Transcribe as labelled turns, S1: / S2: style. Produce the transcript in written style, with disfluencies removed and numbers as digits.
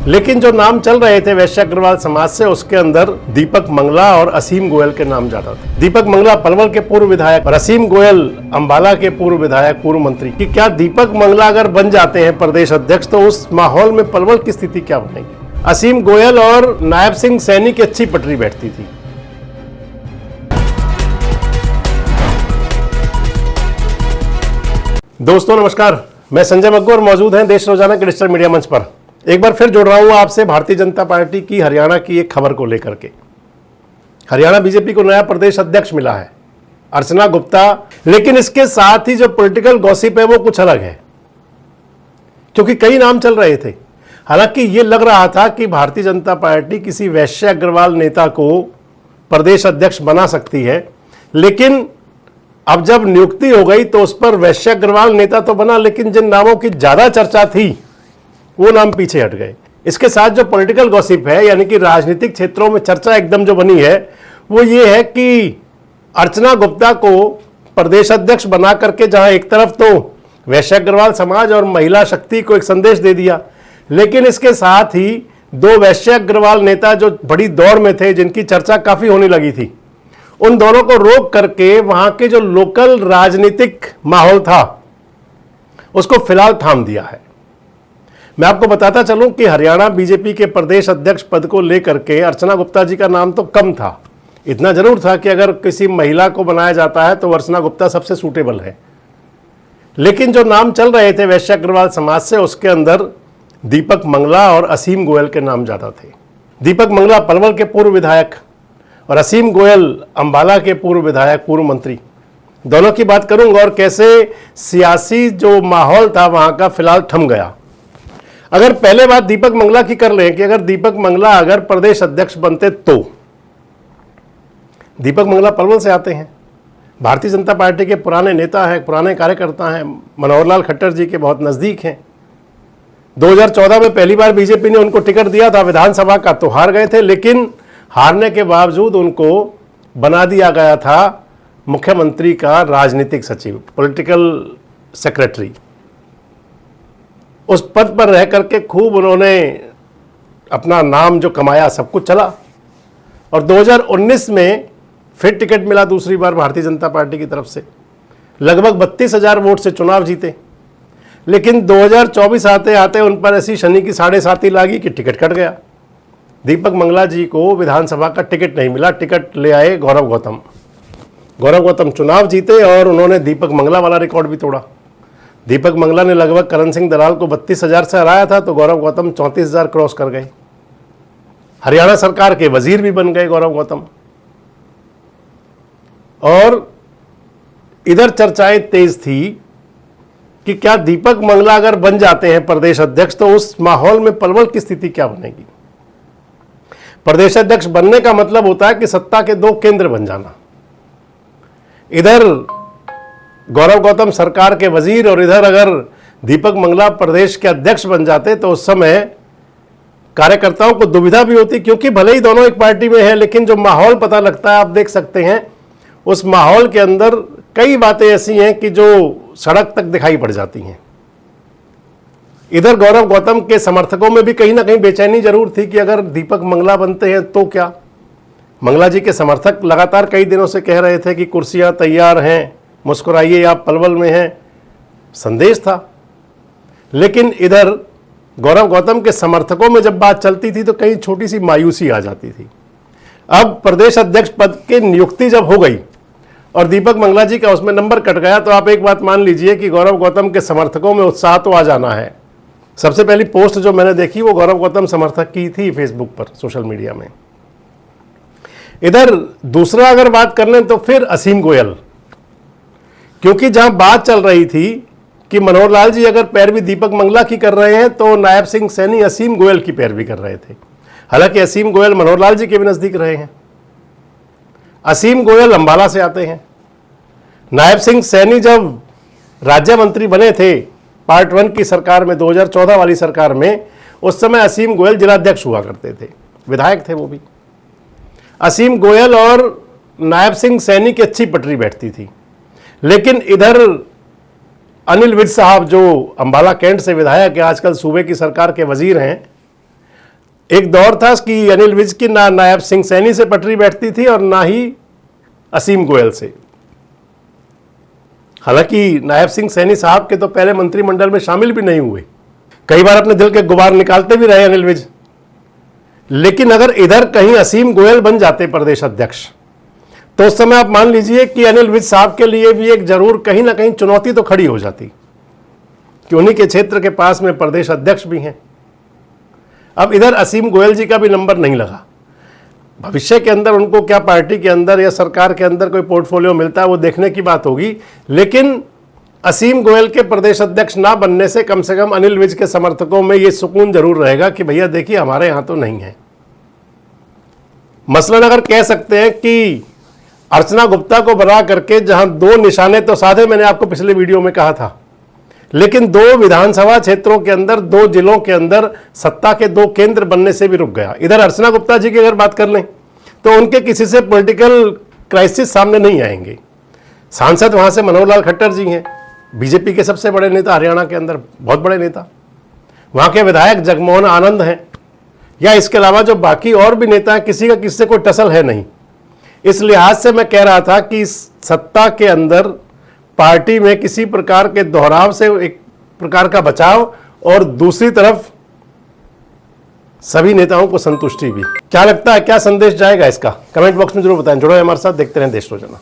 S1: लेकिन जो नाम चल रहे थे वैश्य अग्रवाल समाज से, उसके अंदर दीपक मंगला और असीम गोयल के नाम ज्यादा थे। दीपक मंगला पलवल के पूर्व विधायक और असीम गोयल अंबाला के पूर्व विधायक, पूर्व मंत्री। कि क्या दीपक मंगला अगर बन जाते हैं प्रदेश अध्यक्ष तो उस माहौल में पलवल की स्थिति क्या बनेगी? असीम गोयल और नायब सिंह सैनी की अच्छी पटरी बैठती थी। दोस्तों नमस्कार, मैं संजय मग्गू और मौजूद हैं देश रोजाना के डिजिटल मीडिया मंच पर। एक बार फिर जुड़ रहा हूं आपसे भारतीय जनता पार्टी की हरियाणा की एक खबर को लेकर के। हरियाणा बीजेपी को नया प्रदेश अध्यक्ष मिला है, अर्चना गुप्ता। लेकिन इसके साथ ही जो पॉलिटिकल गॉसिप है वो कुछ अलग है, क्योंकि कई नाम चल रहे थे। हालांकि ये लग रहा था कि भारतीय जनता पार्टी किसी वैश्य अग्रवाल नेता को प्रदेश अध्यक्ष बना सकती है, लेकिन अब जब नियुक्ति हो गई तो उस पर वैश्य अग्रवाल नेता तो बना, लेकिन जिन नामों की ज्यादा चर्चा थी वो नाम पीछे हट गए। इसके साथ जो पॉलिटिकल गॉसिप है, यानी कि राजनीतिक क्षेत्रों में चर्चा एकदम जो बनी है वो ये है कि अर्चना गुप्ता को प्रदेश अध्यक्ष बना करके जहां एक तरफ तो वैश्य अग्रवाल समाज और महिला शक्ति को एक संदेश दे दिया, लेकिन इसके साथ ही दो वैश्य अग्रवाल नेता जो बड़ी दौड़ में थे, जिनकी चर्चा काफी होने लगी थी, उन दोनों को रोक करके वहां के जो लोकल राजनीतिक माहौल था उसको फिलहाल थाम दिया है। मैं आपको बताता चलूं कि हरियाणा बीजेपी के प्रदेश अध्यक्ष पद को लेकर के अर्चना गुप्ता जी का नाम तो कम था। इतना जरूर था कि अगर किसी महिला को बनाया जाता है तो अर्चना गुप्ता सबसे सूटेबल है। लेकिन जो नाम चल रहे थे वैश्य अग्रवाल समाज से, उसके अंदर दीपक मंगला और असीम गोयल के नाम ज्यादा थे। दीपक मंगला पलवल के पूर्व विधायक और असीम गोयल अंबाला के पूर्व विधायक, पूर्व मंत्री। दोनों की बात करूंगा और कैसे सियासी जो माहौल था वहां का फिलहाल थम गया। अगर पहले बात दीपक मंगला की कर लें कि अगर दीपक मंगला अगर प्रदेश अध्यक्ष बनते तो दीपक मंगला पलवल से आते हैं, भारतीय जनता पार्टी के पुराने नेता हैं, पुराने कार्यकर्ता हैं, मनोहर लाल खट्टर जी के बहुत नजदीक हैं। 2014 में पहली बार बीजेपी ने उनको टिकट दिया था विधानसभा का, तो हार गए थे, लेकिन हारने के बावजूद उनको बना दिया गया था मुख्यमंत्री का राजनीतिक सचिव, पॉलिटिकल सेक्रेटरी। उस पद पर रह करके खूब उन्होंने अपना नाम जो कमाया, सब कुछ चला। और 2019 में फिर टिकट मिला दूसरी बार भारतीय जनता पार्टी की तरफ से, लगभग 32,000 वोट से चुनाव जीते। लेकिन 2024 आते आते उन पर ऐसी शनि की साढ़े साती लागी कि टिकट कट गया। दीपक मंगला जी को विधानसभा का टिकट नहीं मिला, टिकट ले आए गौरव गौतम। गौरव गौतम चुनाव जीते और उन्होंने दीपक मंगला वाला रिकॉर्ड भी तोड़ा। दीपक मंगला ने लगभग करण सिंह दलाल को 32,000 से हराया था, तो गौरव गौतम 34,000 क्रॉस कर गए। हरियाणा सरकार के वजीर भी बन गए गौरव गौतम। और इधर चर्चाएं तेज थी कि क्या दीपक मंगला अगर बन जाते हैं प्रदेश अध्यक्ष तो उस माहौल में पलवल की स्थिति क्या बनेगी? प्रदेश अध्यक्ष बनने का मतलब होता है कि सत्ता के दो केंद्र बन जाना। इधर गौरव गौतम सरकार के वजीर और इधर अगर दीपक मंगला प्रदेश के अध्यक्ष बन जाते तो उस समय कार्यकर्ताओं को दुविधा भी होती, क्योंकि भले ही दोनों एक पार्टी में हैं, लेकिन जो माहौल पता लगता है, आप देख सकते हैं, उस माहौल के अंदर कई बातें ऐसी हैं कि जो सड़क तक दिखाई पड़ जाती हैं। इधर गौरव गौतम के समर्थकों में भी कहीं ना कहीं बेचैनी जरूर थी कि अगर दीपक मंगला बनते हैं तो क्या। मंगला जी के समर्थक लगातार कई दिनों से कह रहे थे कि कुर्सियां तैयार हैं, मुस्कुराइए, आप पलवल में हैं, संदेश था। लेकिन इधर गौरव गौतम के समर्थकों में जब बात चलती थी तो कहीं छोटी सी मायूसी आ जाती थी। अब प्रदेश अध्यक्ष पद की नियुक्ति जब हो गई और दीपक मंगला जी का उसमें नंबर कट गया, तो आप एक बात मान लीजिए कि गौरव गौतम के समर्थकों में उत्साह तो आ जाना है। सबसे पहली पोस्ट जो मैंने देखी वो गौरव गौतम समर्थक की थी फेसबुक पर, सोशल मीडिया में। इधर दूसरा अगर बात कर लें तो फिर असीम गोयल, क्योंकि जहां बात चल रही थी कि मनोहर लाल जी अगर पैरवी दीपक मंगला की कर रहे हैं तो नायब सिंह सैनी असीम गोयल की पैरवी कर रहे थे। हालांकि असीम गोयल मनोहर लाल जी के भी नजदीक रहे हैं। असीम गोयल अंबाला से आते हैं। नायब सिंह सैनी जब राज्य मंत्री बने थे पार्ट 1 की सरकार में, 2014 वाली सरकार में, उस समय असीम गोयल जिलाध्यक्ष हुआ करते थे, विधायक थे वो भी। असीम गोयल और नायब सिंह सैनी की अच्छी पटरी बैठती थी। लेकिन इधर अनिल विज साहब जो अंबाला कैंट से विधायक है, आजकल सूबे की सरकार के वजीर हैं, एक दौर था कि अनिल विज की ना नायब सिंह सैनी से पटरी बैठती थी और ना ही असीम गोयल से। हालांकि नायब सिंह सैनी साहब के तो पहले मंत्रिमंडल में शामिल भी नहीं हुए, कई बार अपने दिल के गुबार निकालते भी रहे अनिल विज। लेकिन अगर इधर कहीं असीम गोयल बन जाते प्रदेश अध्यक्ष, तो उस समय आप मान लीजिए कि अनिल विज साहब के लिए भी एक जरूर कहीं ना कहीं चुनौती तो खड़ी हो जाती कि उन्हीं के क्षेत्र के पास में प्रदेश अध्यक्ष भी हैं। अब इधर असीम गोयल जी का भी नंबर नहीं लगा। भविष्य के अंदर उनको क्या पार्टी के अंदर या सरकार के अंदर कोई पोर्टफोलियो मिलता है वो देखने की बात होगी, लेकिन असीम गोयल के प्रदेश अध्यक्ष ना बनने से कम अनिल विज के समर्थकों में ये सुकून जरूर रहेगा कि भैया देखिए हमारे यहां तो नहीं है। मसलन अगर कह सकते हैं कि अर्चना गुप्ता को बना करके जहां दो निशाने तो साधे, मैंने आपको पिछले वीडियो में कहा था, लेकिन दो विधानसभा क्षेत्रों के अंदर, दो जिलों के अंदर सत्ता के दो केंद्र बनने से भी रुक गया। इधर अर्चना गुप्ता जी की अगर बात कर लें तो उनके किसी से पॉलिटिकल क्राइसिस सामने नहीं आएंगे। सांसद वहां से मनोहर लाल खट्टर जी हैं, बीजेपी के सबसे बड़े नेता, हरियाणा के अंदर बहुत बड़े नेता। वहां के विधायक जगमोहन आनंद हैं, या इसके अलावा जो बाकी और भी नेता हैं, किसी का किसी से कोई टसल है नहीं। इस लिहाज से मैं कह रहा था कि सत्ता के अंदर पार्टी में किसी प्रकार के दोहराव से एक प्रकार का बचाव, और दूसरी तरफ सभी नेताओं को संतुष्टि भी। क्या लगता है, क्या संदेश जाएगा इसका? कमेंट बॉक्स में जरूर बताएं। जुड़ो हमारे साथ, देखते रहें देश रोजाना।